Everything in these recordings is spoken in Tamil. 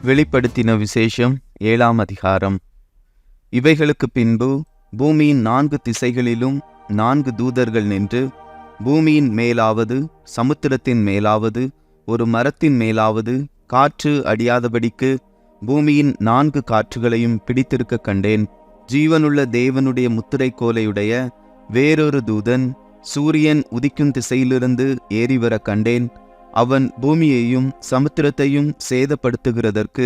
வெளிப்படுத்தின விசேஷம் 7ஆம் அதிகாரம். இவைகளுக்கு பின்பு பூமியின் 4 திசைகளிலும் 4 தூதர்கள் நின்று, பூமியின் மேலாவது, சமுத்திரத்தின் மேலாவது, ஒரு மரத்தின் மேலாவது காற்று அடியாதபடிக்கு பூமியின் 4 காற்றுகளையும் பிடித்திருக்க கண்டேன். ஜீவனுள்ள தேவனுடைய முத்திரை கோலையுடைய வேறொரு தூதன் சூரியன் உதிக்கும் திசையிலிருந்து ஏறிவர கண்டேன். அவன் பூமியையும் சமுத்திரத்தையும் சேதப்படுத்துகிறதற்கு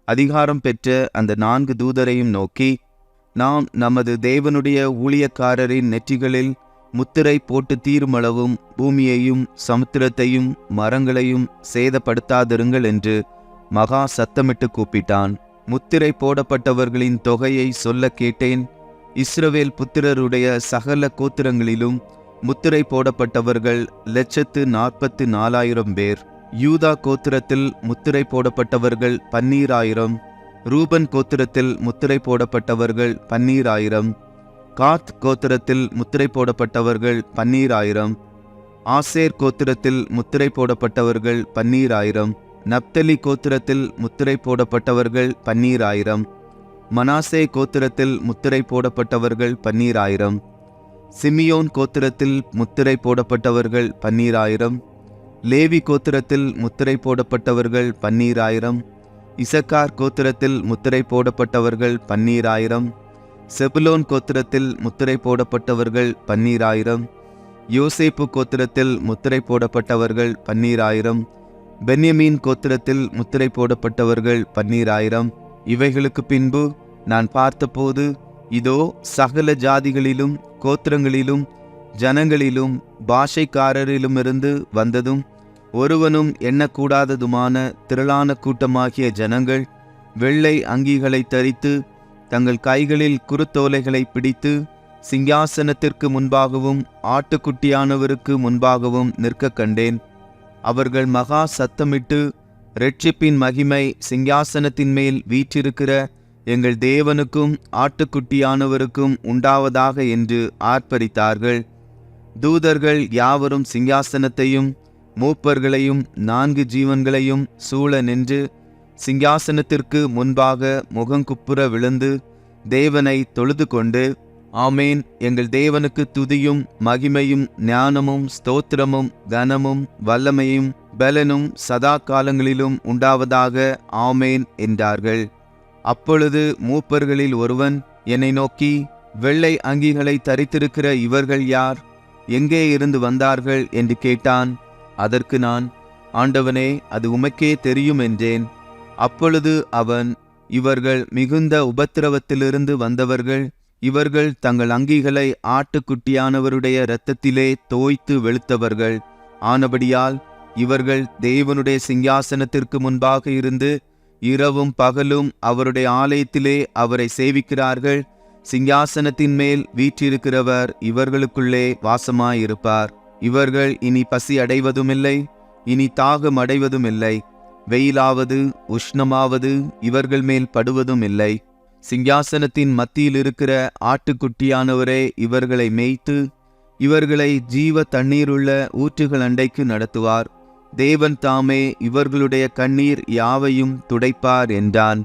அதிகாரம் பெற்ற அந்த 4 தூதரையும் நோக்கி, நாம் நமது தேவனுடைய ஊழியக்காரரின் நெற்றிகளில் முத்திரை போட்டு தீருமளவும் பூமியையும் சமுத்திரத்தையும் மரங்களையும் சேதப்படுத்தாதிருங்கள் என்று மகா சத்தமிட்டு கூப்பிட்டான். முத்திரை போடப்பட்டவர்களின் தொகையை சொல்ல கேட்டேன். இஸ்ரவேல் புத்திரருடைய சகல கோத்திரங்களிலும் முத்திரை போடப்பட்டவர்கள் 144,000 பேர். யூதா கோத்திரத்தில் முத்திரை போடப்பட்டவர்கள் 12,000. ரூபன் கோத்திரத்தில் முத்திரை போடப்பட்டவர்கள் 12,000. காத் கோத்திரத்தில் முத்திரை போடப்பட்டவர்கள் 12,000. ஆசேர் கோத்திரத்தில் முத்திரை போடப்பட்டவர்கள் 12,000. நப்தலி கோத்திரத்தில் முத்திரை போடப்பட்டவர்கள் 12,000. மனாசே கோத்திரத்தில் முத்திரை போடப்பட்டவர்கள் 12,000. சிமியோன் கோத்திரத்தில் முத்திரை போடப்பட்டவர்கள் 12,000. லேவி கோத்திரத்தில் முத்திரை போடப்பட்டவர்கள் 12,000. இசக்கார் கோத்திரத்தில் முத்திரை போடப்பட்டவர்கள் 12,000. செபுலோன் கோத்திரத்தில் முத்திரை போடப்பட்டவர்கள் 12,000. யோசேப்பு கோத்திரத்தில் முத்திரை போடப்பட்டவர்கள் 12,000. பென்யமீன் கோத்திரத்தில் முத்திரை போடப்பட்டவர்கள் 12,000. இவைகளுக்கு பின்பு நான் பார்த்தபோது, இதோ சகல ஜாதிகளிலும் கோத்திரங்களிலும் ஜனங்களிலும் பாஷைக்காரரிலுமிருந்து வந்ததும் ஒருவனும் எண்ணக்கூடாததுமான திரளான கூட்டமாகிய ஜனங்கள் வெள்ளை அங்கிகளை தரித்து தங்கள் கைகளில் குருத்தோலைகளை பிடித்து சிங்காசனத்திற்கு முன்பாகவும் ஆட்டுக்குட்டியானவருக்கு முன்பாகவும் நிற்க கண்டேன். அவர்கள் மகா சத்தமிட்டு, இரட்சிப்பின் மகிமை சிங்காசனத்தின் மேல் வீற்றிருக்கிற எங்கள் தேவனுக்கும் ஆட்டுக்குட்டியானவருக்கும் உண்டாவதாக என்று ஆர்ப்பரித்தார்கள். தூதர்கள் யாவரும் சிங்காசனத்தையும் மூப்பர்களையும் 4 ஜீவன்களையும் சூழ நின்று சிங்காசனத்திற்கு முன்பாக முகங்குப்புற விழுந்து தேவனை தொழுது கொண்டு, ஆமேன், எங்கள் தேவனுக்கு துதியும் மகிமையும் ஞானமும் ஸ்தோத்திரமும் கனமும் வல்லமையும் பலனும் சதா காலங்களிலும் உண்டாவதாக, ஆமேன் என்றார்கள். அப்பொழுது மூப்பர்களில் ஒருவன் என்னை நோக்கி, வெள்ளை அங்கிகளை தரித்திருக்கிற இவர்கள் யார்? எங்கே இருந்து வந்தார்கள் என்று கேட்டான். அதற்கு நான், ஆண்டவனே, அது உமக்கே தெரியும் என்றேன். அப்பொழுது அவன், இவர்கள் மிகுந்த உபத்திரவத்திலிருந்து வந்தவர்கள். இவர்கள் தங்கள் அங்கிகளை ஆட்டுக்குட்டியானவருடைய இரத்தத்திலே தோய்த்து வெளுத்தவர்கள் ஆனபடியால் இவர்கள் தேவனுடைய சிங்காசனத்திற்கு முன்பாக இருந்து இரவும் பகலும் அவருடைய ஆலயத்திலே அவரை சேவிக்கிறார்கள். சிங்காசனத்தின் மேல் வீற்றிருக்கிறவர் இவர்களுக்குள்ளே வாசமாயிருப்பார். இவர்கள் இனி பசி அடைவதுமில்லை, இனி தாகம் அடைவதுமில்லை. வெயிலாவது உஷ்ணமாவது இவர்கள் மேல் படுவதும் இல்லை. சிங்காசனத்தின் மத்தியில் இருக்கிற ஆட்டுக்குட்டியானவரே இவர்களை மேய்த்து இவர்களை ஜீவ தண்ணீருள்ள ஊற்றுகள் அண்டைக்கு நடத்துவார். தேவன் தாமே இவர்களுடைய கண்ணீர் யாவையும் துடைப்பார் என்றான்.